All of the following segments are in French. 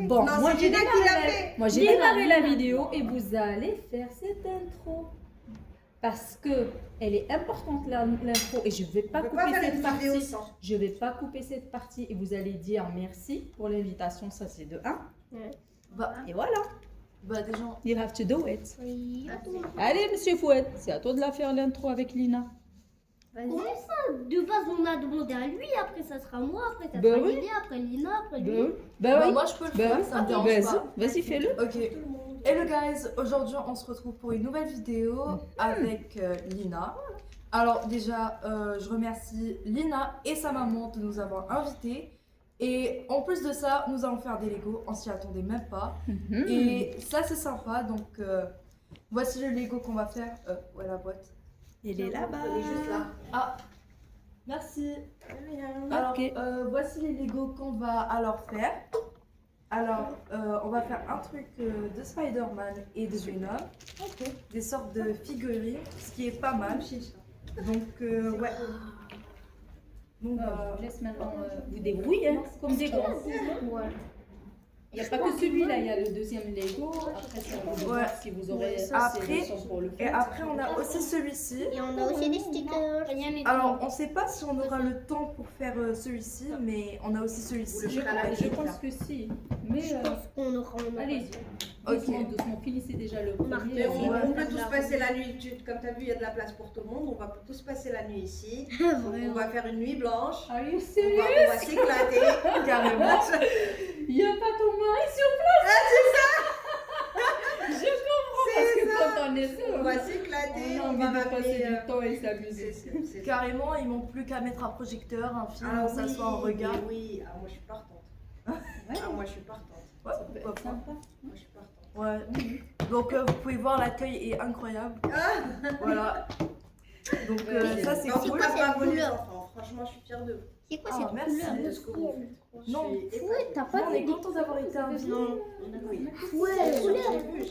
Bon, Non, moi c'est j'ai Lina qui l'a fait. démarré la vidéo et vous allez faire cette intro. Parce que elle est importante l'intro et je ne vais pas On peut couper pas faire cette une partie. vidéo sans. Je vais pas couper cette partie et vous allez dire merci pour l'invitation, ça c'est de 1. Ouais. Bah, Et voilà, déjà, you have to do it. Oui. Allez monsieur Fouette, c'est à toi de la faire l'intro avec Lina. Comment ça? De base, on a demandé à lui, après ça sera moi, après ça Bah sera oui. Lily, après Lina, après lui. Bah oui, moi je peux le bah faire, oui. ça me dérange Vas-y, pas. vas-y fais-le. Ok. Hello guys, aujourd'hui on se retrouve pour une nouvelle vidéo avec Lina. Alors déjà, je remercie Lina et sa maman de nous avoir invités. Et en plus de ça, nous allons faire des Lego, on s'y attendait même pas. Et ça c'est sympa, donc voici le Lego qu'on va faire. Où est la boîte? Il est là-bas. Elle est juste là. Ah, merci. Alors, Ok. voici les Lego qu'on va alors faire. Alors, on va faire un truc de Spider-Man et de Venom. Des sortes de figurines, ce qui est pas mal. Donc, ouais. Donc, Je vous laisse maintenant vous débrouiller hein, comme des grands. Ouais. Il n'y a pas que celui-là, il y a le deuxième Lego. Après, ça va vous Ouais. voir si vous aurez Après- assez de son pour le et faire. après, on a aussi celui-ci. Et on a aussi des stickers. Alors, on sait pas si on aura le temps pour faire celui-ci, mais on a aussi celui-ci. Je pense que si. Mais Je pense qu'on aura un allez-y. Ok. Doucement, doucement. Finissez déjà le Marqué. premier. On peut tous passer la nuit. Comme tu as vu, il y a de la place pour tout le monde. On va tous passer la nuit ici. On va faire une nuit blanche. Are you On serious? va s'éclater. Carrément. Il n'y a pas ton mari sur place. Ah, c'est ça. Je comprends parce que quand on est seul, On va s'éclater. on a On envie va de passer m'appeler. du temps et s'amuser. C'est Carrément, il manque plus qu'à mettre un projecteur, un film, Ah s'asseoir en regard. oui, ah, moi je suis partante. Ouais. Ah, moi je suis partante. Ouais, Ça peut pourquoi être pas. sympa. Moi je suis partante. Ouais. Donc vous pouvez voir, l'accueil est incroyable. Voilà. Donc ça c'est Non, C'est faut quoi pas cette braver les couleur? enfants. Franchement, je suis fière de vous. C'est quoi Ah, cette merci. couleur De ce que vous faites. Non. Je suis Ouais, t'as Non, pas on vu est des content d'avoir été invités. Oui. Ouais,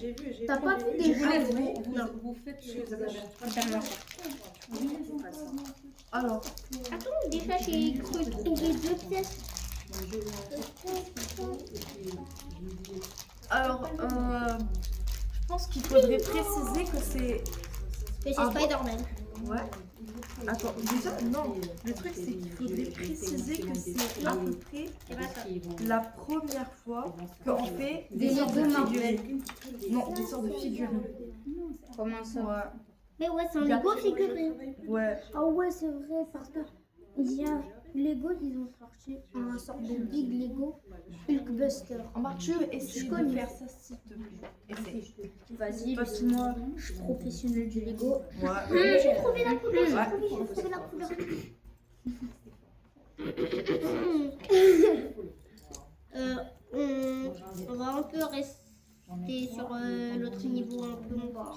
J'ai vu. T'as pas vu Je des vous laisse, gens? vous faites Je ce que les vous avez achète. Alors, Attends, déjà j'ai cru trouver 2 pièces. alors je pense qu'il faudrait préciser que c'est... Que c'est Ah bon? Spider-Man. Ouais. Attends, déjà, non. Le truc c'est qu'il faudrait préciser que c'est à peu près C'est pas ça. la première fois qu'on fait des Des sortes de Lego figurines. Non, des sortes de figurines. Comment ça? Ouais. Mais ouais, c'est un Lego figurine. Ouais. Ah ouais, c'est vrai, parce que il y a Lego, ils ont sorti un sorte de Big Lego Hulkbuster. Marthieu, essaye de faire ça s'il te plaît. Essaye. Vas-y, parce que moi, je suis professionnelle du Lego. Ouais. J'ai trouvé la couleur, Ouais. j'ai trouvé la couleur. On va un peu rester sur l'autre niveau un peu bas.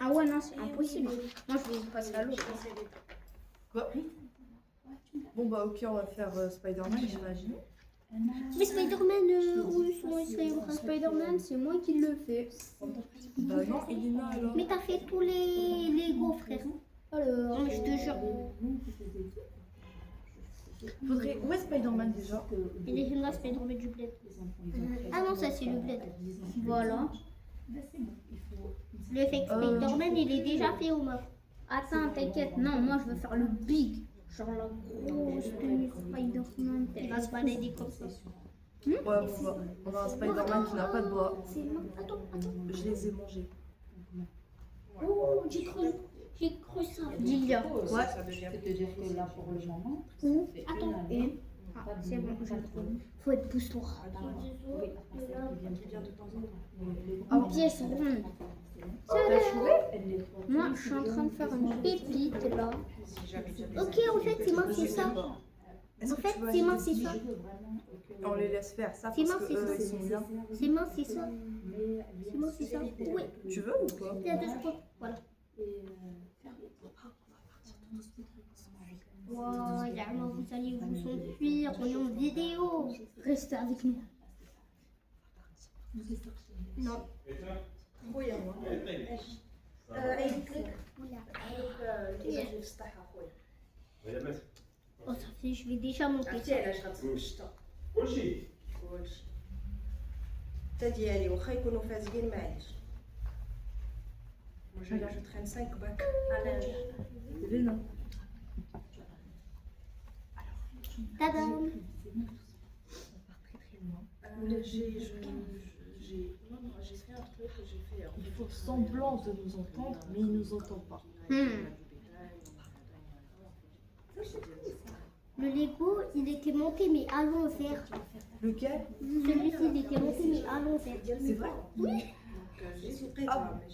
Ah ouais, non, c'est impossible. Moi, je vais passer à l'autre. Quoi? Bon bah au pire on va faire Spider-Man j'imagine. Mais Spider-Man, où ils sont Spider-Man, c'est moi qui le fais. Bah non, Elina alors. Mais t'as fait tous les Lego, frère. Alors, je te jure. Faudrait... Où est Spider-Man déjà? Il est là, Spider-Man du bled. Ah non, ça c'est le bled. Voilà. Le fake Spider-Man, il est déjà fait au meuf. Attends, t'inquiète. Non, moi je veux faire le big. Genre la grosse tenue Spider-Man. Il va se balader comme ça. Ouais, on va un Spider-Man qui n'a pas de bras. Attends. Je les ai mangés. Oh, j'ai cru ça. Dilia. Ouais. Ça veut dire que là pour le moment. Attends. Ah, c'est bon, j'ai trouvé. Faut être pousse-toi. Ah Une pièce ronde. Moi, je suis en train de faire une pépite là. Ok, en fait, c'est moi, c'est ça. Est-ce En que fait, tu veux c'est moi, acheter c'est ça. On les laisse faire ça C'est parce moi, que c'est ça. ils sont bien. C'est moi, c'est ça. C'est moi, c'est ça. Oui, Tu veux ou pas? il y a 2 secondes. Voilà. Wow, Yama, vous allez vous s'enfuir. On est en vidéo. Restez avec nous. Non. خويا هو Oh, ça fait, je vais déjà monter. عرفتي علاش غتسمى الشتا كلشي كلشي حتى ديالي واخا يكونوا فاسقين معليش. Je traîne 5 bacs à linge. Lina. Tadam. J'ai fait un truc que j'ai fait. Ils font semblant de nous entendre, mais ils nous entendent pas. Le Lego, il était monté mais à l'envers. Lequel? Celui-ci, il était monté mais à l'envers. C'est vrai? Oui. J'ai sous prêt.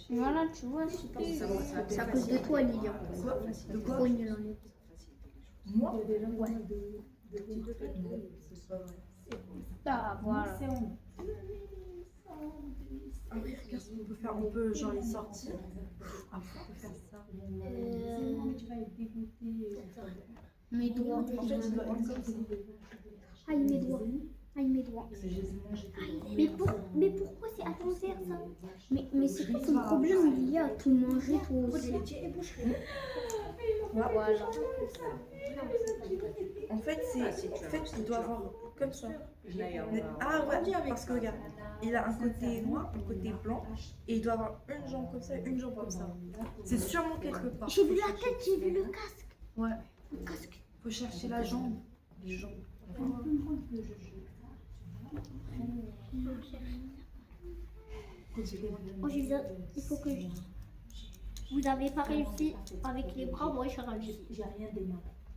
Voilà, tu vois, c'est à cause de toi, Lilian. Quoi? De quoi? Trop nul en Lego. Moi? Ouais. C'est pas vrai. Ah, voilà. Après, regarde ce qu'on peut faire. On peut genre les sortir. Après, on peut faire ça. Mes doigts. En fait, tu dois comme ça. Aïe, mes doigts. Aïe, mes doigts. Mais pourquoi c'est à l'envers ça? Mais c'est quoi ton problème, il y a tout manger, toi aussi. Voilà. En fait, tu dois avoir comme ça. Ah ouais, parce que regarde, il a un côté noir, un côté blanc, et il doit avoir une jambe comme ça, une jambe comme ça. C'est sûrement quelque part. J'ai vu la tête, j'ai vu le casque. Ouais, Le casque. faut chercher la jambe. Les jambes. Oh, j'ai vu, il faut que je... Vous n'avez pas réussi avec les bras, moi j'ai réussi.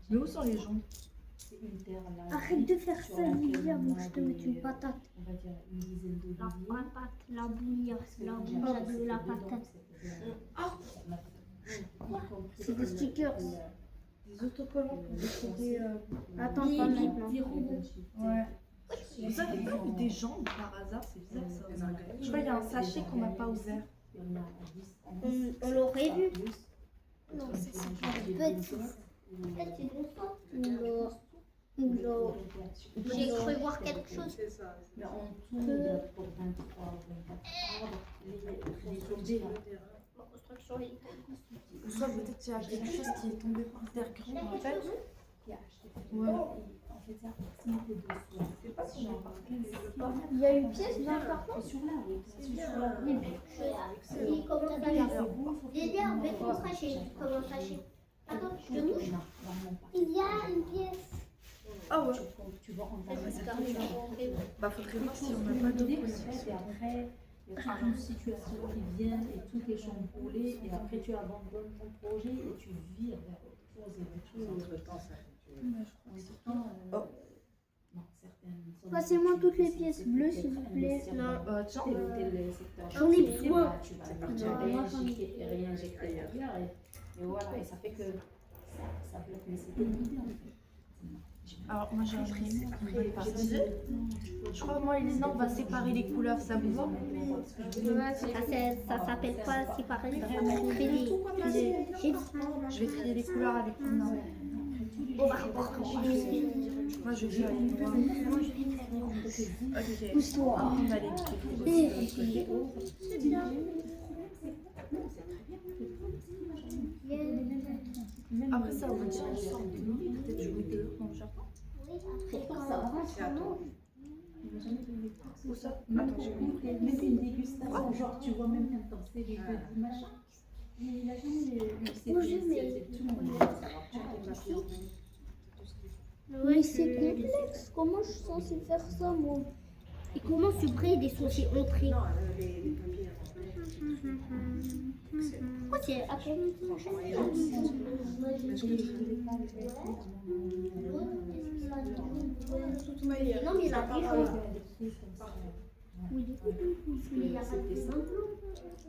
Mais où sont les jambes? Arrête de faire ça, Lilian, moi je te mets une patate. La patate, la bouillasse, la bouillasse de la patate. C'est des stickers. Des autocollants pour décorer. Attends, pas maintenant. Ouais. Vous avez vu des jambes par hasard? C'est bizarre ça. Je crois qu'il y a un sachet qu'on n'a pas ouvert. On l'aurait vu. Non, c'est ça. Peut-être c'est bon ça. J'ai cru voir quelque chose. C'est ça. Ou soit peut-être qu'il y a quelque chose qui est tombé par terre, je me rappelle. Ouais. Il y a une pièce dans le carton. Lilian, mets ton sachet. Comment sachet? Attends, je te touche. Il y a une pièce. Ah ouais. Bah faudrait voir si on n'a pas d'autres Et après, il y a toute une situation qui vient et tout est chamboulé et après tu abandonnes ton projet et tu vires vers autre chose et autre chose. Entre-temps, ça fait Non, certaines. Passez-moi toutes les pièces bleues, s'il vous plaît. Non. tiens. Tel secteur. J'en ai besoin. Tu vas partir réinjecter derrière et voilà, et ça fait que ça bloque. Mais c'était une idée en fait. Alors moi j'ai imprimé une bonne partie. Je crois que moi et Lina on va séparer les couleurs, ça vous va? Ça s'appelle pas séparer, ça s'appelle trier. Je vais trier les couleurs avec Lina. Moi je vais faire les noirs. Ok. Pousse-toi. On va les trier. C'est bien. Après ça on va dire une sorte de nuit, peut-être jouer dehors dans le jardin. C'est à toi. Ou ça? Attends, j'ai compris. Même une dégustation, genre tu vois même quand c'est des petits machins. Il a jamais Oui, c'est complexe. Comment je suis censée faire ça, moi? Et comment ce prêt il est censé entrer? Non, les papiers. Pourquoi c'est à Non, mais il a déjà. Oui, mais il y a pas de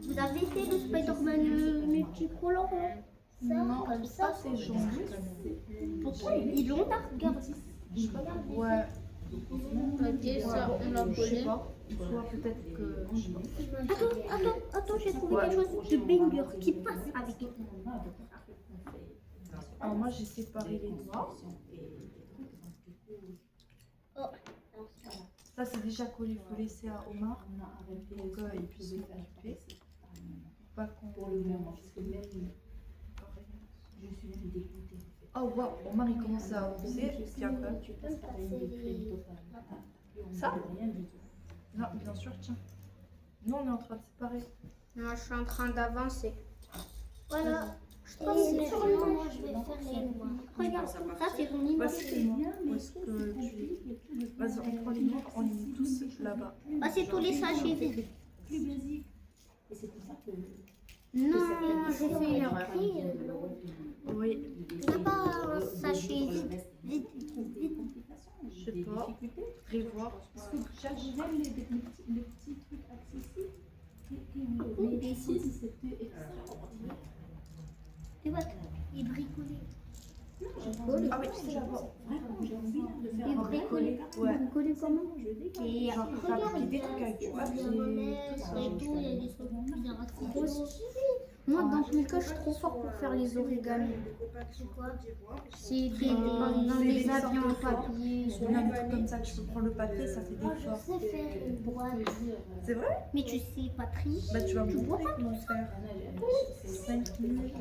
Vous avez fait le Spider-Man multicolore là? Non, Comme ça ça. c'est jaune. Pourquoi ils l'ont pas? Regarde. Ouais. Ok, ça, on l'a Je sais collé. pas. Soit peut-être que. Je sais pas. Attends, j'ai trouvé quelque chose de banger qui passe avec. Alors moi j'ai séparé les noirs. Ça c'est déjà collé, il faut laisser à Omar pour qu'il puisse s'occuper. Pas qu'on. Pour le moment, parce que même je suis même dégoûtée en fait. Oh waouh, Omar il commence à avancer. Puis après. Tu passes par une déprime totale. Ça Rien du tout. Non, bien sûr, tiens. Nous on est en train de séparer. Moi, je suis en train d'avancer. Voilà. Je Et trouve que c'est maintenant, moi, je vais faire les noirs. Regarde, ça, c'est ton Bah, image. c'est moi. Où est-ce que tu. Vas-y, on prend les noirs, on les met tous là-bas. Ah, c'est tous les sachets vides. Plus basique. Et c'est pour ça que. Non, j'ai fait une erreur. Oui. Il n'y a pas un sachet vide. Vide. Je sais pas. Prévoir. Parce que j'aime les petits trucs accessibles. Mais ici, c'était extraordinaire. Tu vois, il bricolait. Ah oui, c'est là-bas. Vraiment, j'ai envie de faire Il un bricolait. Ouais. Bricolait comment? Et Et Genre fabriquer des trucs avec du papier. et tout, il y a des trucs bizarres. Trop stylé. Moi, dans tous les cas, je suis trop fort pour faire les origamis. C'est dans C'est les des avions en sortes de papier. On a des trucs comme ça, tu peux prendre le papier, ça fait Moi, des je formes. sais faire une boîte. C'est vrai? Mais tu sais pas trier. Bah tu vas me montrer comment faire. 5 minutes.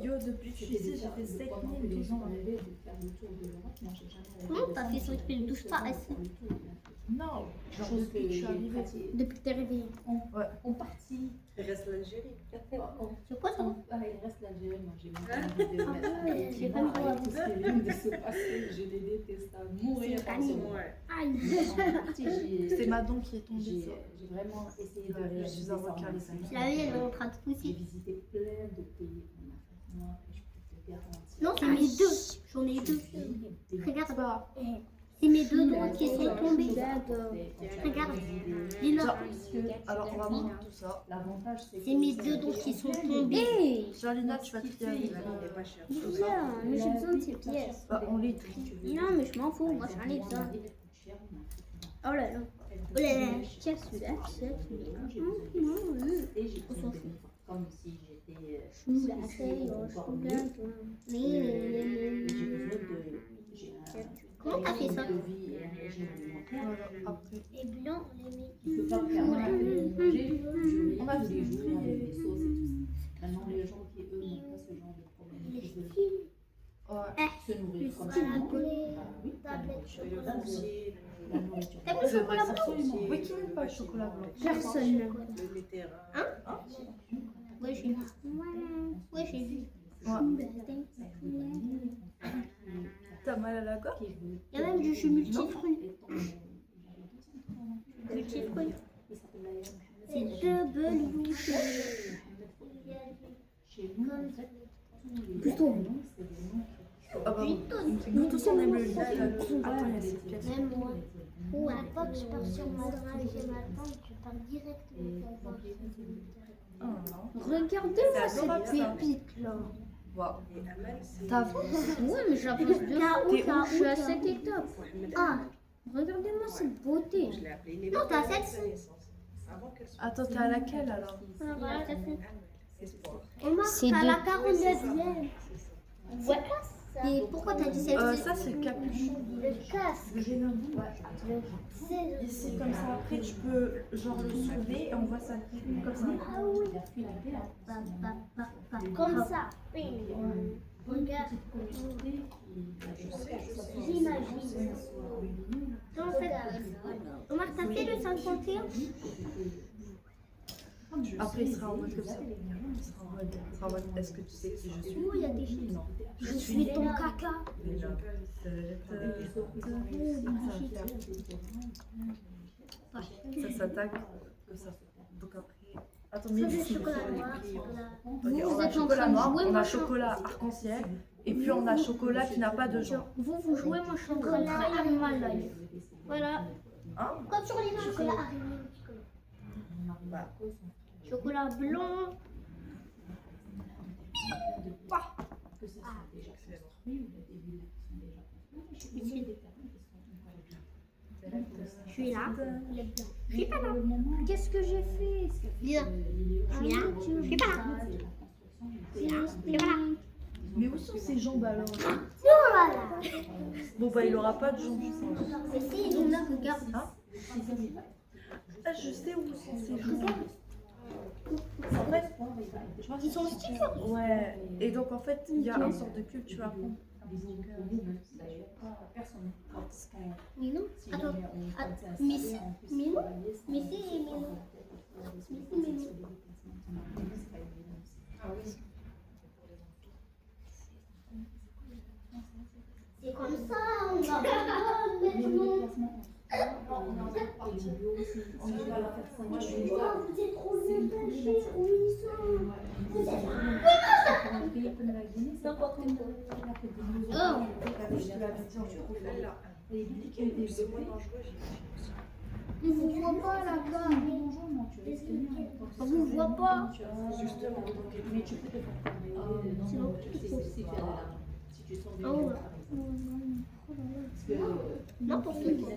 Yo, depuis que je suis ici, j'ai fait 7 minutes. les gens rêvaient de faire le tour de l'Europe. Moi, j'ai jamais rêvé. Comment t'as fait ça? Tu ne touches pas assez. Non, genre Chose depuis que je suis arrivée. Depuis que t'es réveillé. On partit. Il reste l'Algérie. C'est quoi ça? Ah, il reste l'Algérie. Moi, j'ai même pas envie de mettre. J'ai pas mis quoi. Tout ce qui vient de se passer, je les déteste à mourir. C'est Annie. Ouais. Aïe. C'est Madon qui est tombée. J'ai vraiment essayé de Je suis réaliser un ça en requin, les cinq amis. ans. La vie, elle est en train de J'ai pousser. visité plein de pays en Afrique noire et je peux te garantir. Non, c'est mes deux. J'en ai deux. Regarde. C'est mes deux doigts qui sont tombés. Regarde. Lina. Alors on va voir tout ça. L'avantage, C'est mes deux doigts qui sont tombés. Charlina, tu vas trier avec Il est pas cher. Bien, mais j'ai besoin de ces pièces. Bah on les trie. Non, mais je m'en fous. Moi, j'en ai besoin. Oh là là. Oh là là. Tiens, celui-là. Tiens, celui-là. Et j'ai pris comme si j'étais. Je la fais, je regarde. J'ai besoin de. Comment t'as fait ça? De vie et un régime alimentaire. Voilà, après. Les blancs, on les met. Je peux pas me permettre de manger. On a tous les fini. jours avec des sauces et tout ça. Vraiment, les gens qui eux n'ont pas ce genre de problème. Qui veulent Ouais. se nourrir comme ça. Tablette, Ah oui, tablette, la nourriture. T'as vu le chocolat blanc? Absolument. Oui, qui n'aime pas le chocolat blanc? Personne. Le Mitterrand. Ouais, j'ai vu. Ouais, j'ai vu. T'as mal à la gorge? Il y a même du jus multifruits. Multifruits. C'est deux beluches. Chez nous, en fait, tous les Plutôt. noms, c'est des noms qui Ah bah nous tous on aime le lit. Attends, il y a cette pièce. Même moi. Ou à l'époque, je pars sur ma drage et ma tante, je pars directement pour voir Regardez-moi C'est adorable, cette ça. pépite là. Waouh. Et Amal, c'est. T'avances? Ouais, mais j'avance de fou. Je suis à cette étape. Ah, regardez-moi cette beauté. Je l'ai appelé les Non, t'as vacances de sept. sa naissance. Avant qu'elle soit. Attends, t'es à laquelle alors? C'est à de... la 49e. Ouais. Et pourquoi t'as dit cette Ça c'est le capuchon. Le casque. C'est Ici comme ça, après tu peux genre le soulever et on voit ça comme ça. Ah oui. Comme ça. Regarde. J'imagine. En fait, Omar, t'as fait le 51? Après il sera en mode comme ça. Il sera en mode est-ce que tu sais qui je suis? Oh, il y a des chiens. Non. Je suis ton caca. Ça s'attaque comme ça. Donc après. Attends, mais Ça, c'est ici, chocolat noir. Ok, Vous on a êtes en chocolat train de noir, jouer, on moi, a je- chocolat arc-en-ciel, et puis on a chocolat qui n'a pas de jambes. Vous jouez, moi je suis en train de travailler ma life. Voilà. Quand sur les chocolat araignée. Chocolat blanc. que ça soit déjà construit ou des villas qui sont déjà construites. Je suis là. Je suis pas là. Qu'est-ce que j'ai fait? Bien. Je suis là. Je suis pas là. Je suis là. Je suis pas là. Mais où sont ses jambes alors? Voilà. Bon bah il aura pas de jambes, je pense. Mais si, Luna, regarde. Ah, je sais où sont ses jambes. En fait, Ils sont stickers. ouais. Et donc en fait, il y a une sorte de cube, tu vas prendre. Mais non. Attends. Mais si. Mais non. Mais si. C'est comme ça, on va pas maintenant. Moi, je suis Vous êtes trop détachés, où ils sont. N'importe quoi. On vous voit pas là-bas. On vous voit pas. Justement. Mais tu peux te faire C'est bon. si tu sors des Ah ouais. n'importe quoi.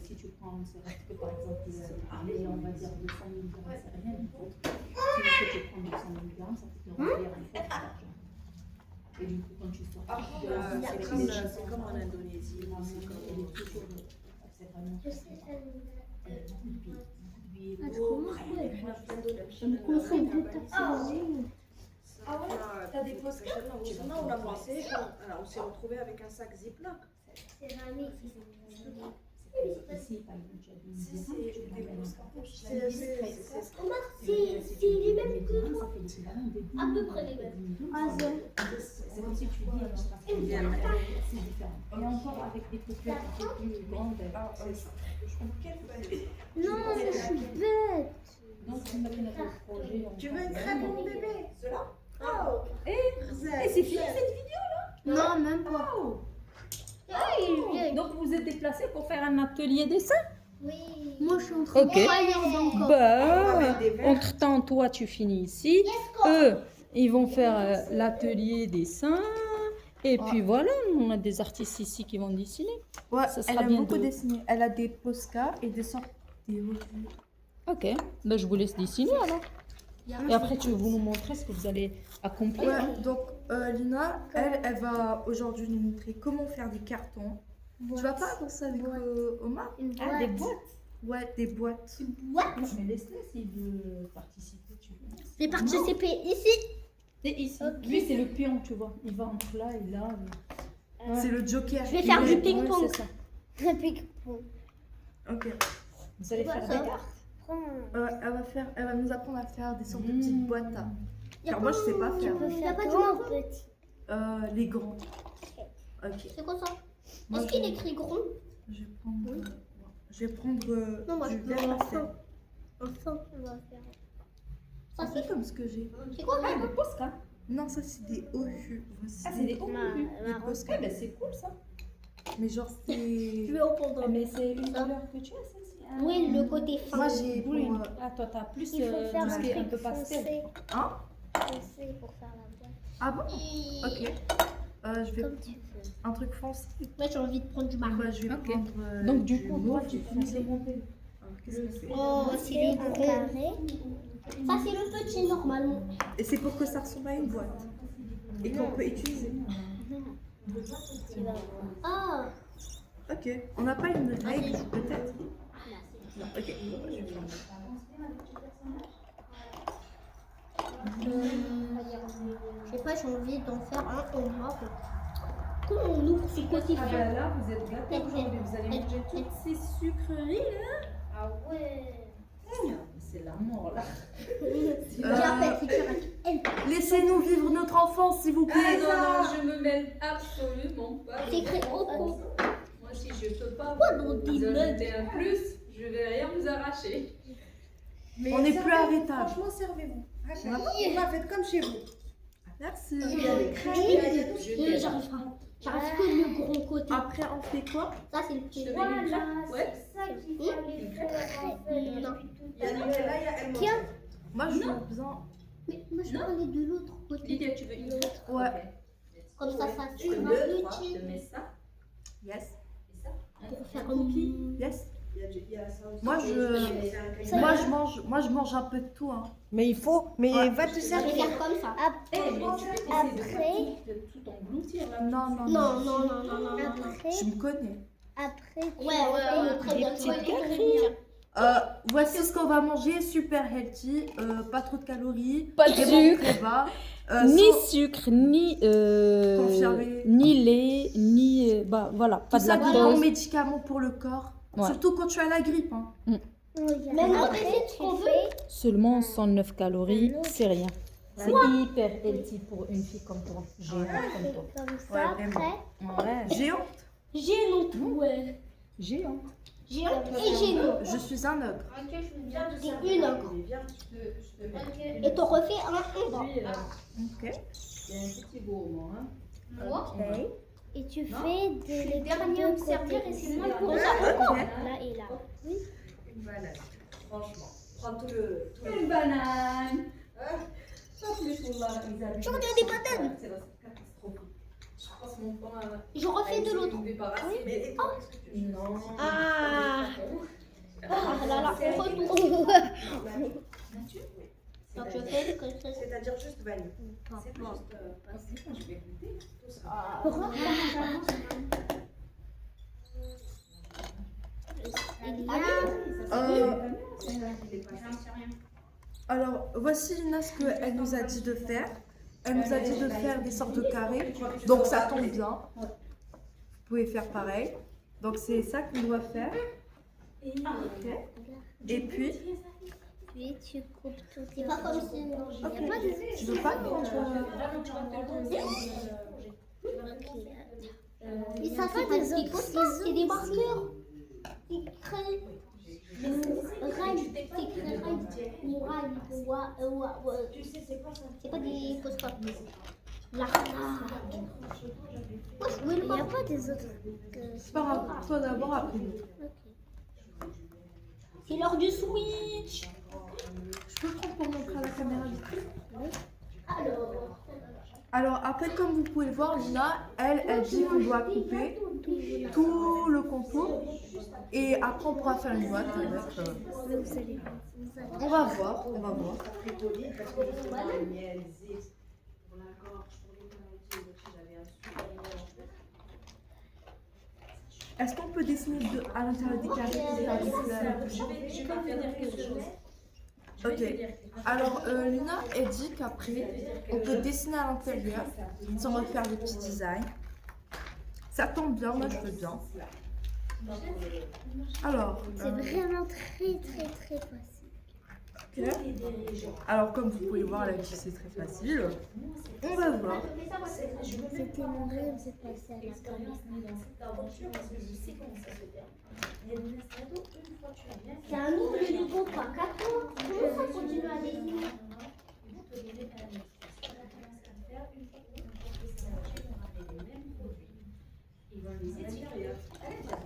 Si tu prends une série que par exemple, allez, on va dire 200 mg, c'est rien du tout. Si tu prends 200 mg, ça peut te remplir un peu d'argent. Et du coup, quand tu sors, C'est comme en Indonésie. c'est vraiment. T'as des post on a pensé, on s'est retrouvé avec un sac Ziploc. C'est ramené Ici, par exemple, tu as des c'est les mêmes que moi. À peu près les mêmes. C'est comme si tu dis c'est différent. Et encore avec des coupures un peu plus grandes. Non, mais je suis bête. Donc, tu mets notre projet. Tu veux une crème pour mon bébé? Cela? Oh! Et c'est fini cette vidéo? Non, même pas. Donc vous êtes déplacés pour faire un atelier dessin? Oui. Moi, je suis en train de Ok. travailler encore. Bah, entre-temps, toi tu finis ici. Eux, ils vont faire l'atelier dessin. Et puis voilà, on a des artistes ici qui vont dessiner. Ouais, Ça elle sera aime bien beaucoup de- dessiner. Elle a des postcards et des sortes des revues. Ok, ben, je vous laisse dessiner alors. Et après, vous nous montrer ce que vous allez accomplir. hein. Ouais, donc Lina, elle va aujourd'hui nous montrer comment faire des cartons. Tu vas pas avancer avec Omar? Une Ah, des boîte. boîtes. Ouais, des boîtes. Non, mais laisse-le s'il veut participer. Tu veux. J'ai participé ici. C'est ici. Ok. Lui, c'est le pion, tu vois. Il va entre là et là. C'est le Joker. Je vais faire Il du est- ping-pong. Ouais, c'est ça. Ok. Vous allez faire ça. des cartes. Elle va nous apprendre à faire des sortes de petites boîtes. Car moi, je sais pas faire. Il n'y a pas de Grand, marron. petit. Les grands. Ok. C'est quoi ça? Moi, Est-ce qu'il écrit gros? je vais prendre. Je vais prendre Non, moi je du veux vert un pastel. fin. Un fin, on va faire. Ça, Un peu c'est comme ce que j'ai. c'est quoi? Ah, des postcards. Non, ça c'est des hauts jus. Voici Ah, c'est des hauts jus. des postcards. Ah, ben c'est cool ça. Mais genre, Je c'est. vais reprendre. Mais c'est une couleur que tu as, celle-ci. Ah. Oui, le côté fin. Moi, j'ai. Pour, Brune. Ah, toi, t'as plus Il faut faire tout ce un qui est un truc peu pastel. foncé. Hein? Foncé pour faire la boîte. Ah bon? Ok. Je vais Comme tu veux. un truc foncé. Moi, j'ai envie de prendre du marron. Bah, je vais Ok. prendre. Donc, du coup, toi, mauve tu foncé. finis de monter. Alors, qu'est-ce que c'est? Oh, c'est le Un gros. carré. Ça, c'est le petit normalement. Et c'est pour que ça ressemble à une boîte. Et qu'on peut utiliser. Tu vas voir. Ah, Ok. On n'a pas une règle, peut-être? Non, ok. je sais pas, j'ai envie d'en faire un au moins. Comment on ouvre ce côté Ah, fin? ben là, vous êtes gâtés aujourd'hui. Vous allez manger toutes ces sucreries là. Ah ouais. C'est la mort là. J'ai appelé l'écriture avec elle. Laissez-nous vivre notre enfance, s'il vous Ah plaît. non, je me mêle absolument pas. C'est écrit au Moi, si je peux pas Quoi, dans vous tes ajouter un plus, je vais rien vous arracher. Mais On n'est plus à servez-vous, l'étage. Franchement, servez-vous. On va faire comme chez vous. Merci. Il y a des crèmes, il y a tout ce qu'il y a. J'arrive pas. J'arrive que le grand côté. Après, on fait quoi? Ça, c'est le petit. Je te mets une crêpe. Ouais. C'est ça qu'il fallait faire en fait. Non. Il y a Nutella, il y a elle Tiens. Moi, je veux bien. Mais moi, je Non. parlais de l'autre côté. Lydia, tu veux une crêpe? Ouais. Ok. Comme ça Une, sera deux, plus trois. Je te petit. mets ça Yes. et ça. Pour faire cookie. Yes. Il y a ça aussi. Moi, C'est un Moi, je mange un peu de tout. Hein. Mais il faut, mais Ouais. va te Je vais servir. faire comme ça. Eh, mais tu peux essayer Après, de tout engloutir là. Non, non, Non, non, non, non, non. après, Je me connais. après, tu Ouais, fais très bien. petites Tu vois, galeries. très bien. Voici ce qu'on va manger, super healthy, pas trop de calories, Pas de très sucre. très bas, Ni sans- sucre, ni, Confirmé. ni lait, ni... bah voilà, pas tout de ça des bons lactose. médicaments pour le corps, Ouais. surtout quand tu as la grippe. Hein. Maintenant, on fait ce qu'on veut. Seulement 109 calories, c'est rien. C'est hyper healthy pour une fille comme toi. Géante comme toi. Comme Ouais, ça, vraiment. après. Ouais. Géant, J'ai non tout. Ouais. Géante. J'ai et j'ai non. je suis un ogre. Et une ogre. Et t'en refais un ogre. Ok. Il y a un petit beau au moins. Hein. Moi. Et tu fais Je suis des le dernier à me servir et c'est moi pour ça. Là et là. Une banane. Franchement. Prends tout le. Une banane. Pas plus pour voir les amis. J'en ai des bananes. C'est la catastrophe. Je passe mon temps à. Je refais de l'autre. Mais et toi, qu'est-ce que tu fais? Non. Ah. Ah là là, on retourne. Donc je fais que ça. C'est-à-dire juste vanille. C'est Pas. juste. Je vais goûter. Il y a Alors, voici Lina ce qu'elle nous a dit de faire. Elle nous a dit de faire des sortes de carrés, donc ça tombe bien. Vous pouvez faire pareil. Donc c'est ça qu'on doit faire. Ok. Et puis, puis tu coupes tout. C'est pas comme si. Il n'y a pas de. tu veux pas quand Mais ça fait pas des autres. C'est des marqueurs. Des crayons. C'est pas des postcards. Là. Il n'y a pas des autres. c'est pas grave, toi d'abord, après nous. C'est l'heure du switch. Je peux prendre pour montrer à la caméra vite fait. Alors. Alors après, comme vous pouvez le voir, Lina, elle dit qu'on doit couper tout le contour. Et après, on pourra faire une boîte avec. On va voir, on va voir. Est-ce qu'on peut dessiner à l'intérieur des carrés pour faire des fleurs? Je vais faire quelque chose. Ok. Alors, Lina, elle dit qu'après, on peut dessiner à l'intérieur sans refaire des petits designs. Ça tombe bien, moi je veux bien. Alors, C'est vraiment très très très facile. ok. Alors, comme vous pouvez voir, là, c'est très facile. On va voir. C'était mon rêve de passer à la caméra. C'est un nouveau niveau, pas 4 ans. Comment ça continue à dessiner? Ils vont les étiqueter.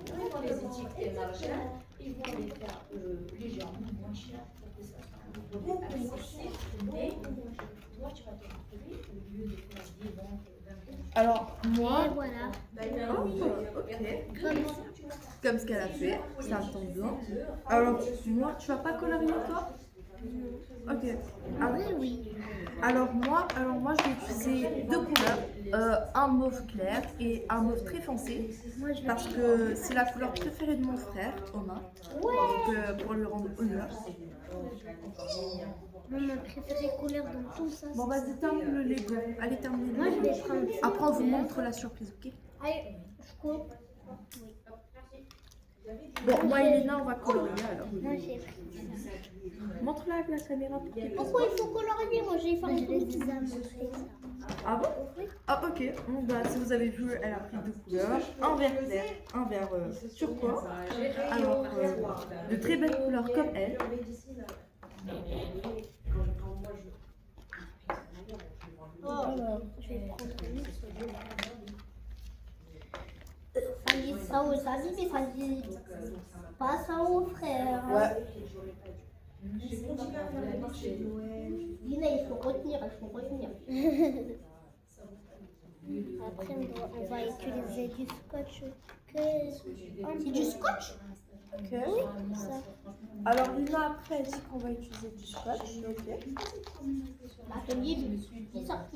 Ils vont les étiqueter margin. Ils vont les faire légèrement moins cher pour que ça soit beaucoup plus accessible. Mais toi, tu vas te retrouver au lieu de faire 10 ventes, 20 ventes. Alors, moi, Et voilà. ok. Comme ce qu'elle a fait, ça tombe bien. Alors, moi, tu vas pas colorier toi? Ok. Alors moi, je vais utiliser deux couleurs, un mauve clair et un mauve très foncé, parce que c'est la couleur préférée de mon frère, Thomas. Donc pour lui rendre honneur. Moi, ma préférée couleur dans tout ça. Bon, vas-y, termine le Lego. Allez, termine le Moi, je Lego. vais prendre. Après, on vous montre la surprise, ok? Allez, je coupe. Bon, moi et Léna, on va colorier alors. Moi, j'ai pris. Montre-la avec la caméra pour qu'elle puisse Pourquoi il faut colorier? Moi, j'ai fait Moi, un je les truc. ai montré ça. Ah bon? Ah ok, bon, bah, si vous avez vu, elle a pris deux couleurs, un vert clair, un vert turquoise. Alors, de très belles couleurs comme elle. Je vais prendre Ça dit ça ou ça dit, mais ça dit pas ça au frère. Ouais. Lina, il faut retenir, il faut retenir. Après, on va utiliser du scotch. C'est du scotch? Ok. Ça. Alors Lina après elle dit qu'on va utiliser du scotch. Ok. L'atelier, je me suis dit ça.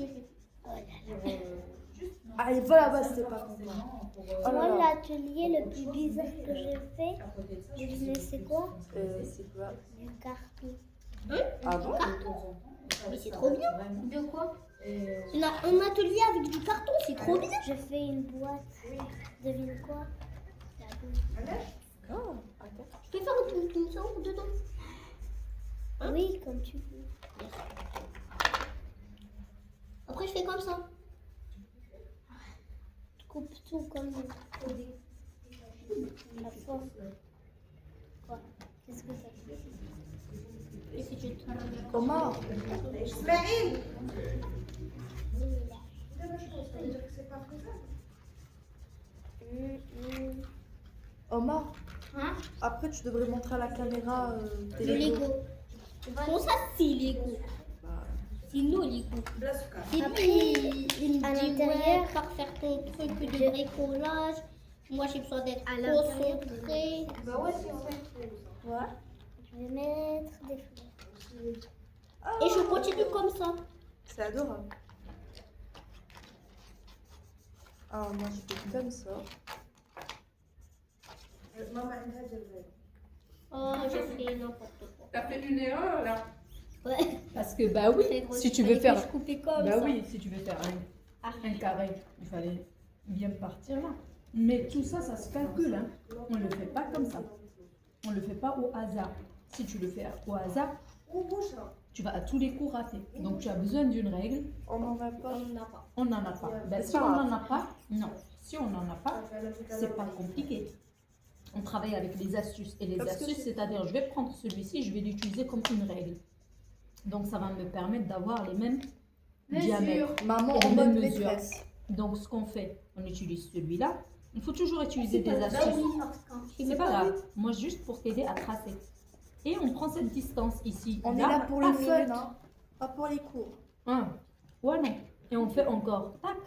Allez, va là-bas si t'es pas content. Pour, Oh là Moi, là. l'atelier le plus bizarre que j'ai fait, devinez c'est quoi? C'est quoi? Du carton. Ah bon? Mais c'est trop bien. De quoi un atelier avec du carton, c'est trop bien. J'ai fait une boîte. Devine quoi? Ah, attends. Je peux faire un tout ça dedans. Oui, comme tu veux. Après, je fais comme ça. Coupe tout comme la forme. Quoi? Qu'est-ce que ça fait? Et si tu te Omar, Ismaël, c'est pas faisable. Omar, Hein? après tu devrais montrer à la caméra tes Le Lego. Lego. Comment ça, c'est Lego? Bah, C'est nos Lego. Blasuka. Et Après, puis, il me à dit, l'intérieur- ouais, par faire ton truc de bricolage. Moi, j'ai besoin d'être À l'intérieur, concentrée. Bah ouais, si on fait. ouais. Je vais mettre des fleurs. Et je continue comme ça. C'est adorable. Ah, moi je fais comme ça. Maman, elle devrait. Oh, j'ai fait n'importe quoi. T'as fait une erreur là. Ouais. Parce que, bah oui, C'est gros, si tu il veux fallait que faire. je coupais comme Bah ça. oui, si tu veux faire un carré, il fallait bien partir là. Mais tout ça, ça se calcule. Hein. On ne le fait pas comme ça. On ne le fait pas au hasard. Si tu le fais au hasard, Où bouge là? tu vas à tous les coups rater. Donc tu as besoin d'une règle. On n'en va pas. On n'a pas. On n'en a pas. Ben, si pas on grave. n'en a pas, non. Si on n'en a pas, c'est pas compliqué. On travaille avec les astuces. Et les Parce que astuces, c'est-à-dire, je vais prendre celui-ci, je vais l'utiliser comme une règle. Donc ça va me permettre d'avoir les mêmes diamètres. Maman Et en les mode mêmes mesures. maîtresse. Donc ce qu'on fait, on utilise celui-là. Il faut toujours utiliser des Bah astuces. oui. C'est pas grave. Moi, juste pour t'aider à tracer. Et on prend cette distance ici. On est là pour le fun, minute. hein. Pas pour les cours. Ouais, non. Et on fait encore. Tac.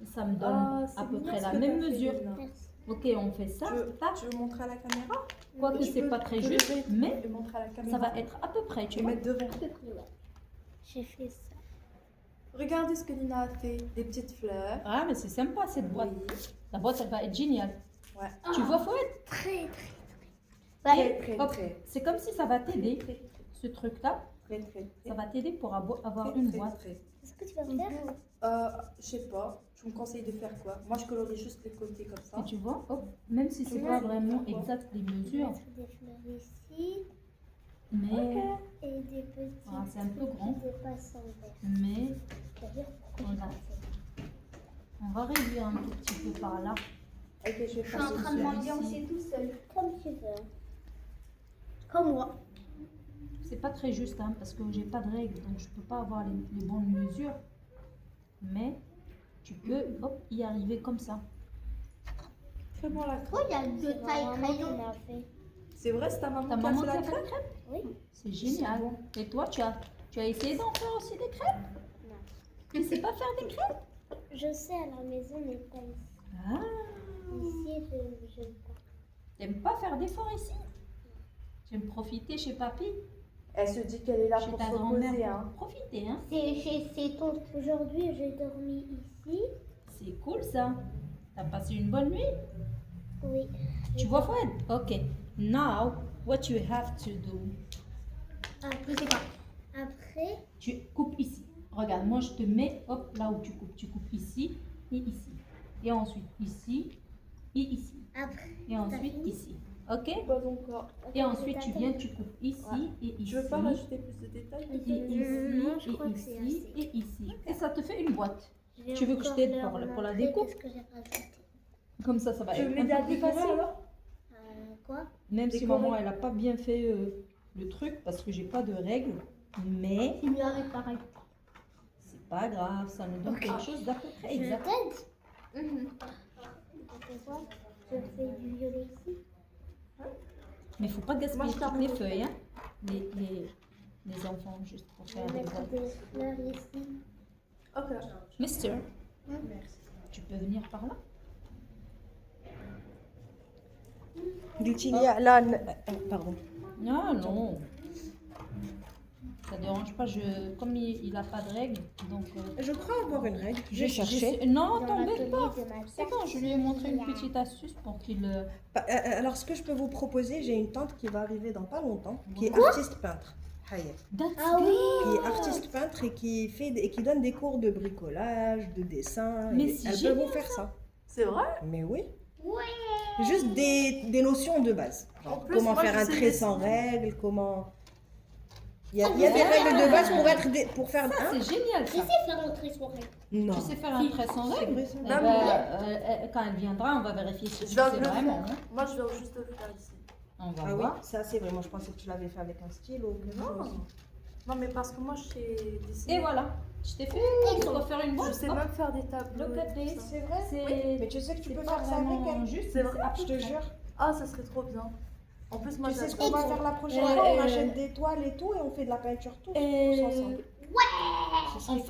Ça me donne Ah, c'est à peu mignon près ce la que même t'as fait, mesure. Lina. Merci. Ok, on fait ça. Tac. Tu veux montrer à la caméra? Quoique Tu c'est peux pas très te juste, lever mais et montrer à la caméra. ça va être à peu près, tu Et vois. mettre devant. J'ai fait ça. Regardez ce que Lina a fait. Des petites fleurs. Ah, mais c'est sympa cette boîte. Oui. La boîte, elle va être géniale. Ouais. Tu vois, Fouad? Très, Très, très, Hop, très. c'est comme si ça va t'aider. Ce truc-là, Très, très, ça va t'aider pour avoir très, une très, boîte. très. Qu'est-ce que tu vas faire? Je sais pas. Tu me conseilles de faire quoi? Moi, je colorie juste les côtés comme ça. Et tu vois, hop, même si c'est Ouais, pas c'est vraiment quoi. exact les Je vais mesures, mettre des fleurs ici mais et des petits Ah, c'est un peu trucs grand. qui dépassent en vert. mais C'est-à-dire Voilà. On va réduire un tout petit peu par là. Ok, je vais Je suis faire en train de celui-ci. m'ambiancer tout seul. comme tu veux. Comme moi. C'est pas très juste hein, parce que j'ai pas de règles, donc je peux pas avoir les bonnes mesures. Mais tu peux hop, y arriver comme ça. Fais-moi la Toi, il y a deux C'est tailles ma maman qui crayons. l'a fait. C'est vrai, c'est ta maman Ta qui a maman fait qui la a fait crêpe? la crêpe? Oui. C'est génial. Et toi, tu as essayé d'en faire aussi des crêpes? Non. Tu ne sais pas faire des crêpes? Je sais à la maison, mais pas ici. Ah, Ici, je n'aime pas. t'aimes pas faire d'efforts ici? Tu aimes profiter chez papy, Elle se dit qu'elle est là chez pour ta se grand-mère reposer, pour hein. profiter, hein? C'est ton. Aujourd'hui, j'ai dormi ici. C'est cool ça. T'as passé une bonne nuit? Oui. Tu vois Fouad? Ok. Now, what you have to do? Je sais pas. Après, Tu coupes ici. Regarde, moi je te mets hop là où tu coupes. Tu coupes ici et ici. Et ensuite ici et ici. après. Et ensuite fini? ici. Ok? Pas encore. Et ensuite tu viens, tu coupes ici et ici. Tu veux pas rajouter plus de détails? Et ici, Non, je crois et que c'est ici, assez. et ici. Et ça te fait une boîte. Je vais Tu veux que je encore t'aide leur pour la montrer découpe? Qu'est-ce que j'ai rajouté? Comme ça va Tu être veux un m'aider à peu plus décorer facile. alors? Quoi? Même si Décorer. maman elle a pas bien fait le truc parce que j'ai pas de règles, mais C'est mieux avec pareil. c'est pas grave, ça nous donne quelque chose d'à peu près Je exact. t'aide? Tu fais quoi? Je fais du violet ici. Mais il faut pas Moi, gaspiller je toutes t'en les remets. feuilles, hein, les enfants, juste pour Je faire vais des mettre boîtes. des fleurs ici. Ok. Mister, tu peux venir par là? Pardon. Ah non. Ça dérange pas, comme il a pas de règles, donc... Je crois avoir une règle. J'ai je- cherché. Non, Dans t'embête l'atelier pas. de ma C'est sœur, bon, je lui ai montré une petite astuce pour qu'il... Alors, ce que je peux vous proposer, j'ai une tante qui va arriver dans pas longtemps, qui est Quoi artiste peintre. Hayek. Ah oui. Qui est artiste peintre et qui donne des cours de bricolage, de dessin. Mais et c'est elle peut génial, vous faire ça. C'est vrai? Mais oui. Ouais. Juste des notions de base. Genre, En plus, comment moi, faire je un sais trait sans dessiner. règles, comment... Il y a des règles de base pour faire... Ça, c'est génial, Je ça. sais faire un trait sans règle. Non. Tu sais faire un trait sans C'est règle. vrai, ça. Eh Non, ben, quand elle viendra, on va vérifier si Je tu vais sais le faire. vraiment. hein. Moi, je vais juste le faire ici. On va Ah oui, voir. ça c'est vrai. Moi je pensais que tu l'avais fait avec un stylo ou quelque chose. Non, mais parce que moi, je sais dessiner. Et voilà, je t'ai fait. Tu dois faire une Je boîte. sais même faire des tableaux. Le et côté, tout ça. C'est vrai. c'est... Mais tu sais que tu c'est peux pas faire ça avec vraiment elle. juste. C'est vrai. Je te jure. Ah, ça serait trop bien. En plus, moi, Tu sais ce j'adore. qu'on va faire la prochaine Euh, fois? On euh, achète des toiles et tout et on fait de la peinture tous Et... ensemble.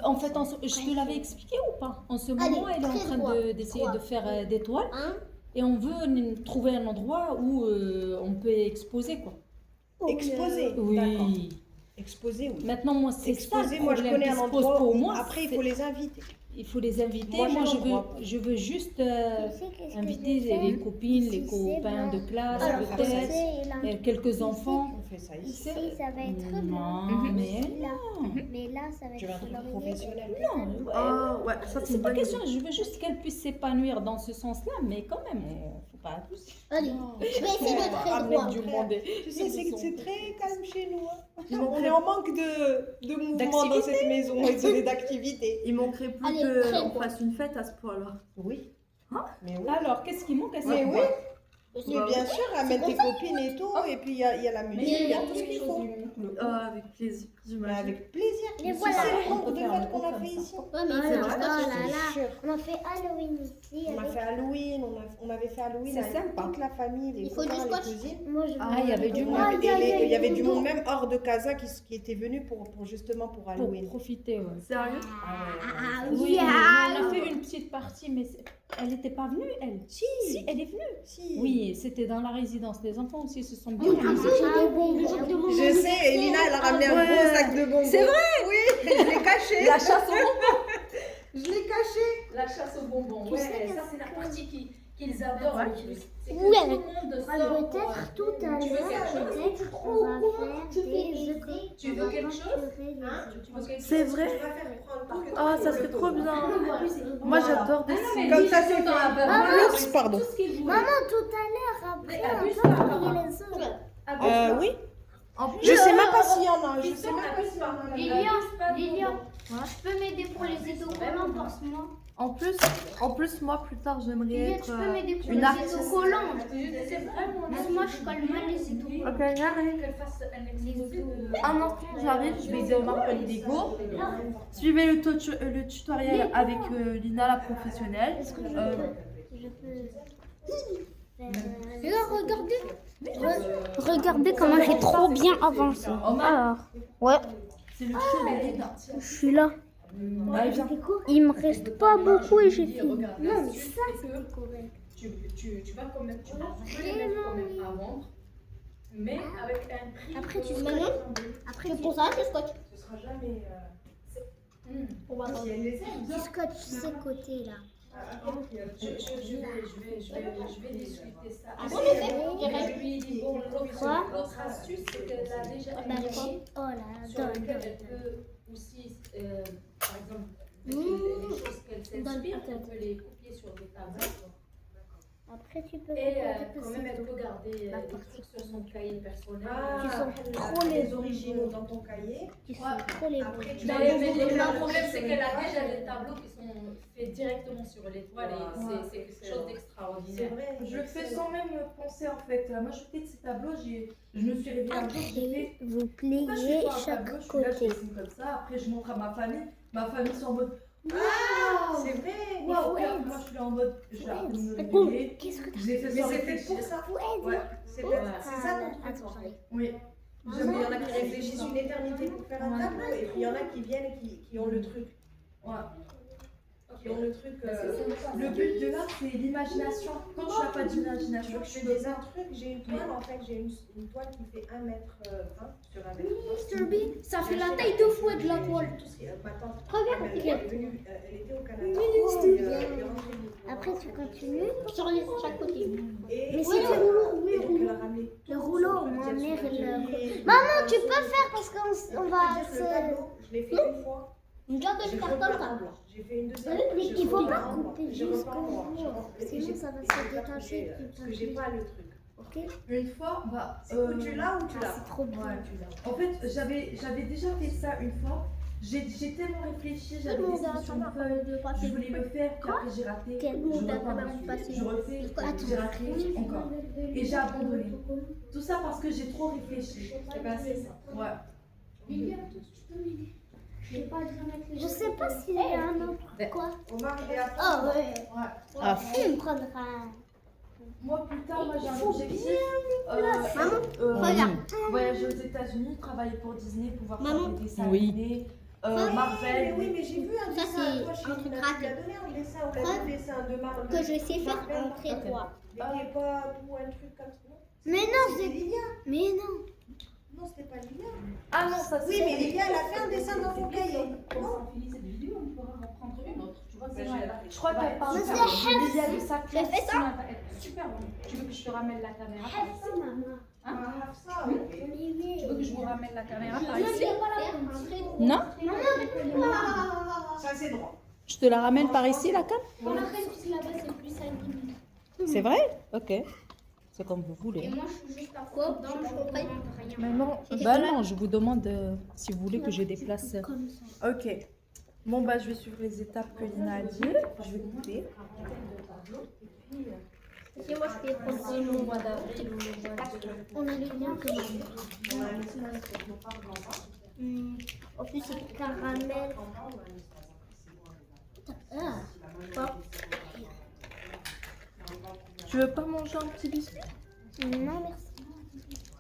En fait, je te l'avais expliqué ou pas? En ce moment, elle est en très train droit. d'essayer de Droit. faire des toiles Hein? et on veut trouver un endroit où on peut exposer quoi. Exposer. D'accord. Oui. Exposer, oui. Maintenant, moi, c'est ça Exposer, le moi je problème connais qui un se pose endroit pour où moi. après il c'est- faut les inviter. Il faut les inviter. Moi, j'ai Moi, l'endroit. je veux juste Tu sais qu'est-ce que inviter je vais les faire? copines, les Ici, copains c'est de classe, Alors, Alors, faire ça peut-être, c'est là. quelques enfants. On fait ça ici. Ici, ça va être blanc. Non, mais Là. Mais là, ça va Tu vas être être colorié. professionnel. non, ouais. Ah, ouais, ça, c'est C'est une pas bonne question, idée. je veux juste qu'elle puisse s'épanouir dans ce sens-là, mais quand même, faut pas tous. Allez, je vais essayer de très Amener droit. du monde. Tu sais, c'est très calme chez nous. hein. Il On manquerait, est en manque de mouvement dans cette maison et d'activité. il manquerait plus Allez, très qu'on droit. fasse une fête à ce point-là. Oui. Mais oui. Alors, qu'est-ce qui manque à Mais cette oui. boîte? Mais bien sûr, ramène tes copines et tout, et puis il y a la musique, il y a tout ce qu'il faut. Avec plaisir, Mais j'imagine. avec plaisir. Mais Tu voilà. sais le On nombre peut de faire fêtes un qu'on a truc fait comme ici. Ouais, mais Ah, c'est c'est oh vrai, là Je te là. jure. On a fait Halloween ici. On a avec- fait Halloween, on avait fait Halloween C'est avec sympa. toute la famille, les Il faut du copains, les scotch. cousines. Moi, je Ah, il y avait du monde. Aïe, aïe, aïe, Il y avait du aïe. monde même hors de Casa qui était venu pour justement pour Pour Halloween. profiter, ouais. Sérieux? Ah, Oui, oui, on a fait une petite partie, mais elle n'était pas venue, elle. Si, Si, elle est venue. si. Oui, c'était dans la résidence des enfants aussi, se sont bien Ah, amusés. j'ai des bonbons. Je sais, Elina, elle a ramené un gros sac de bonbons. C'est vrai? Oui, je l'ai caché. La chasse aux bonbons. Je l'ai caché. La chasse aux bonbons, Tu sais ça c'est la partie qu'ils adorent le plus. C'est que Ouais. tout le monde sort. Peut-être tout à Tu veux quelque l'heure, chose? peut-être on va faire des Tu veux quelque chose? C'est vrai? Tu vas faire prendre Ah, ça serait trop bien. Moi, j'adore dessiner. Comme ça, c'est fait. Oups, pardon. Tout ce qu'il voulait. Maman, tout à l'heure, après, Mais on abuse peut pas, trier papa. les autres. Oui. En plus, Je sais même pas s'il y en a. Je sais même pas s'il y en a. Lilian, tu peux m'aider pour les autocollants parce que moi. en plus, moi, plus tard, j'aimerais Lilian, être tu peux m'aider pour une les artiste. autocollants. C'est vraiment Parce que moi, je colle mal les autocollants. Ok, j'arrive. qu'elle fasse un exposé de... Un instant, j'arrive, je vais aider Omar Pali Lego. Suivez le tutoriel avec Lina, la professionnelle. Est-ce que je Euh, peux regardez. Regardez comment j'ai trop bien avancé. Alors, ouais, C'est le show de Lina. je suis là. Allez, viens. Il me reste pas beaucoup et j'ai fini. Non, mais ça, c'était correct. Tu vas quand même, tu vas mettre quand même à vendre, mais avec un prix... Après, tu Maman, Après, c'est pour ça que je scotch. Ce sera jamais. Pour Si elle les aime. tu scotches ces côtés-là. Je vais discuter ça. En effet, Je lui ai dit, bon, Quoi? l'autre astuce, c'est qu'elle a déjà Oh une machine là, sur donne, laquelle elle donne. peut aussi, par exemple, les choses qu'elle s'inspire, elle peut les copier sur des tablettes. Après, tu peux Et regarder quand même, elle peut garder La des partie. trucs sur son cahier personnel. Qui sont trop les originaux dans ton cahier. qui sont trop les Après, bons. tu Mais vas le problème, c'est qu'elle a déjà des tableaux qui sont faits directement sur l'étoile et c'est quelque chose C'est d'extraordinaire. vrai. Je le fais sans même penser en fait. La majorité de ces tableaux, je me suis réveillée un jour, j'ai fait. Après, vous Pourquoi je fais pliez pas un tableau, chaque je suis là, je côté. dessine comme ça. Après, je montre à ma famille. Ma famille, c'est en mode. C'est vrai. Waouh! Ouais. Moi, je suis là en mode. Je suis là en train de me Oh, réveiller. qu'est-ce que Je l'ai fait Mais sans c'est fait réfléchir. pour ça. Ouais. C'est ça ton truc. Attends, en fait. Oui. Il y en a qui réfléchissent une éternité pour faire un tableau et puis il y en a qui viennent et qui ont le truc. Ouais. Ok, qui ont le truc. Le but de l'art, c'est l'imagination. Quand tu n'as pas Tu d'imagination, veux que je te dise un truc? J'ai une toile, en fait, j'ai une toile qui fait 1m20 sur 1m30. Mr. Bean, ça fait la taille de fouet de la toile. Ma tante, Regarde, elle est venue, elle était au Canada. Ministre, Et, bien. elle est rentrée du- Après, tu continues. Sur les chaque côté. Et, Mais si et tu rouleau, donc, elle a ramené tout le son rouleau, truc, ma elle mère, se elle fait- Maman, tu peux faire parce qu'on va Le se. tableau, je l'ai fait une fois. Une job de J'ai carton repeint en là. blanc. J'ai fait une deuxième. Mais je il faut repeins pas en blanc. couper Je jusqu'au repeins en blanc. bout. Sinon, ça va se détacher. Parce que j'ai pas le truc. Ok? une fois, bah, Ou tu l'as ou tu Ah, l'as. c'est trop bien. ouais. En fait, j'avais déjà fait ça une fois. J'ai tellement réfléchi, j'avais Tout le monde dessiné a sur ça une feuille. de Je passer. voulais le faire, puis après j'ai raté. Quel Je monde a repars quand même dessus. passé. Je refais, Attends. j'ai raté encore. Et j'ai abandonné. Tout ça parce que j'ai trop réfléchi. Eh ben, c'est ça. Ouais. Je sais pas s'il y a un autre. Quoi? Omar, il est à Oh, ouais. Ah, Tu me prendras. Moi, plus tard, moi j'ai un objectif. Regarde. Voyager aux États-Unis, travailler pour Disney, pouvoir Maman. faire des dessins Oui. animés, Mais Marvel. oui, mais j'ai vu un Ça, dessin. c'est Toi, un chez truc Lina, raté. tu l'as donné un dessin, on l'a Preuve vu, le dessin de Marvel. Que je sais faire Marvel, un très droit. Mais qui est pas tout un truc comme ça. Mais non, C'était c'est. Lilia. Mais non. Non, c'était pas Lilia. Ah non, ça Oui, c'est. mais Lilia, elle a fait un dessin dans son cahier. Quand on finit cette vidéo, on pourra reprendre une autre. Tu vois, Ben, sinon, je- elle va- Je crois qu'elle parle. Mais c'est Il y a le sac. J'ai fait ça. sinon, elle va être super bonne. Tu veux que je te ramène la caméra par ici? Maman. Ah, ça, ok. Tu veux que je vous ramène la caméra par Je ici? sais pas la faire. Non? Ça, c'est droit. Je te la ramène par ici, la canne? On a fait plus là-bas, c'est plus 5 minutes. C'est vrai? Ok. C'est comme vous Et voulez. moi, je suis juste à quoi? Non, je comprends rien. Mais non, bah non, je vous demande si vous voulez que je déplace. Comme ça. Ok. Bon, bah, je vais suivre les étapes que Lina a dit. Je vais goûter. Si moi, je fais prendre le mois d'avril ou le mois de... On a les liens que En plus, c'est caramel. Ah. Tu veux pas manger un petit biscuit? Non, merci.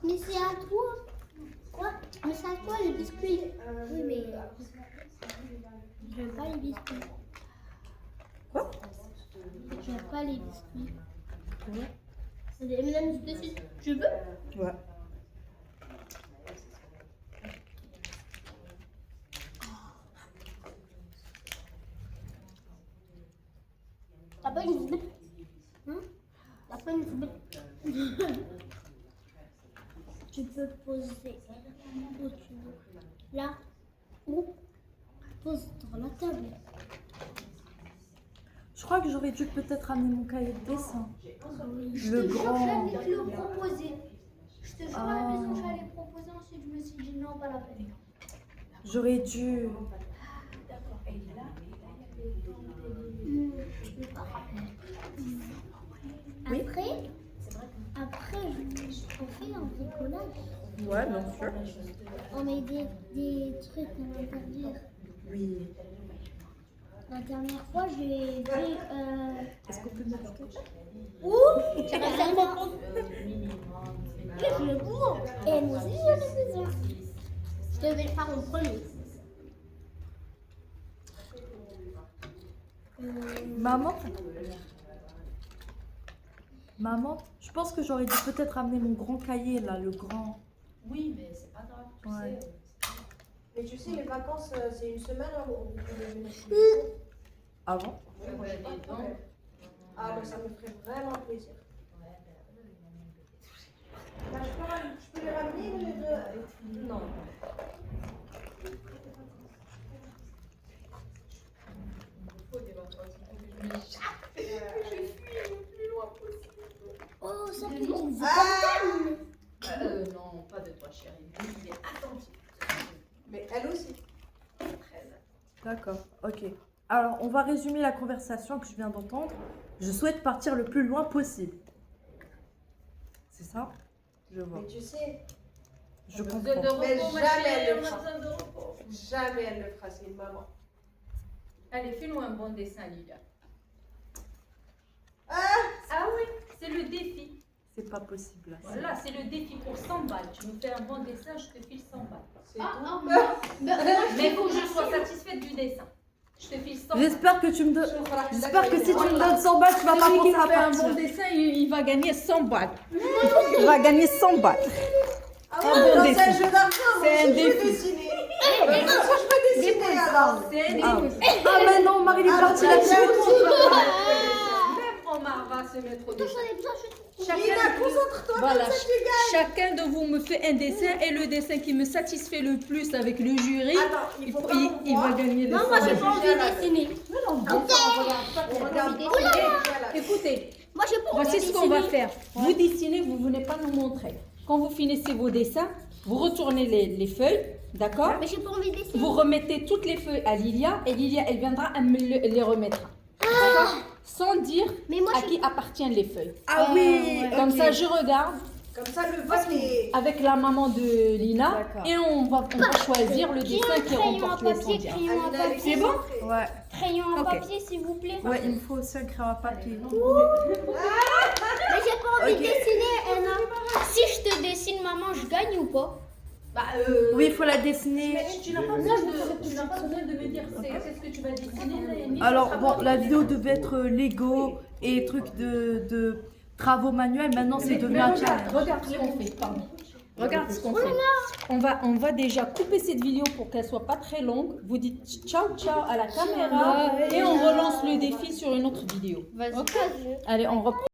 Mais c'est à toi. Quoi? Mais c'est à toi les biscuits. Oui, mais. J'aime pas les biscuits. Quoi? J'aime pas les biscuits. C'est des M&M's dessus. Tu veux? Ouais. T'as pas une biscuit? T'as pas une biscuit? Tu peux poser où tu veux. Là ou pose dans la table. Je crois que j'aurais dû peut-être amener mon cahier de dessin. Le Je grand. j'allais te le proposer. Je te jure à la maison, j'allais proposer. Ensuite, je me suis dit non, pas la peine. J'aurais dû. Après, on fait un bricolage. Ouais, bien sûr. On met des trucs à l'intérieur. Oui. La dernière fois, j'ai vu. Est-ce qu'on peut mettre quelque chose? Tu vas faire quoi? Je le bourre. Et moi aussi, j'en ai besoin. Je devais le faire en premier. Maman? Maman, je pense que j'aurais dû peut-être amener mon grand cahier là, le grand. Oui, mais c'est pas grave, tu Ouais. sais. Mais tu sais, les vacances, c'est une semaine hein, où vous pouvez venir. Avant? Ah, donc ça me ferait vraiment plaisir. Bah, je peux les ramener les deux. Non. Oh, ça fait des Non, pas de toi, chérie. Lui, il est attentif. Mais elle aussi. D'accord, ok. Alors, on va résumer la conversation que je viens d'entendre. Je souhaite partir le plus loin possible. C'est ça? Je vois. Mais tu sais, Je Besoin de comprends. mais repos, ma jamais chérie, elle on le a fera. besoin de repos. Jamais elle le fera, c'est une maman. Allez, fais-nous un bon dessin, Lilia. Ah, Ah oui, c'est le défi. C'est pas possible. Là. Voilà, c'est le défi pour 100 balles. Tu nous fais un bon dessin, je te file 100 balles. c'est tout. Mais il faut que je sois satisfaite du dessin. Je te file 100 J'espère que tu me donnes. balles. J'espère que si tu me donnes 100 balles, tu vas pas Celui qui penser à me fait un bon partir. dessin, il va gagner 100 balles. Il va gagner 100 balles. Ah Un ouais, bon non, c'est dessin. un jeu d'argent. Moi C'est un aussi, je veux défi. dessiner. Moi aussi, je veux dessiner alors. Ah, mais non, Marie, il est parti là-dessus. Même Omar va se mettre au dessin. Lina, concentre-toi, Voilà, comme ça tu gagnes. chacun de vous me fait un dessin et le dessin qui me satisfait le plus avec le jury, Attends, il faut pas il va gagner les Non, 100 moi j'ai balles. pas envie de dessiner. On regarde pas. Écoutez, Moi j'ai pas envie de voici dessiner. ce qu'on va faire. Vous dessinez, vous venez pas nous montrer. Quand vous finissez vos dessins, vous retournez les feuilles, d'accord? Mais j'ai pas envie de dessiner. Vous remettez toutes les feuilles à Lilia et Lilia, elle viendra, elle me les remettra. D'accord? Sans dire Mais moi à je qui appartiennent les feuilles. Ah oui. Comme ok. ça, je regarde Comme ça, le vote est. avec la maman de Lina D'accord. et on va choisir le dessin qui crayon à remporte les 100 papier, dirhams. crayon à Alina, elle est papier. concentrée. Ouais, Crayon à Ok. papier s'il vous plaît. ouais, il me faut aussi un crayon à papier. Mais j'ai pas envie Ok. de dessiner, Anna. Si je te dessine, maman, je gagne ou pas? Oui, il faut la dessiner. Tu n'as pas besoin de me dire c'est ce que tu vas dessiner. Alors, bon, la vidéo devait être Lego et trucs de travaux manuels. Maintenant, c'est devenu un challenge. Regarde ce qu'on fait, pardon. Regarde ce qu'on fait. On va déjà couper cette vidéo pour qu'elle soit pas très longue. Vous dites ciao ciao à la caméra et on relance le défi sur une autre vidéo. Vas-y. Allez, on reprend.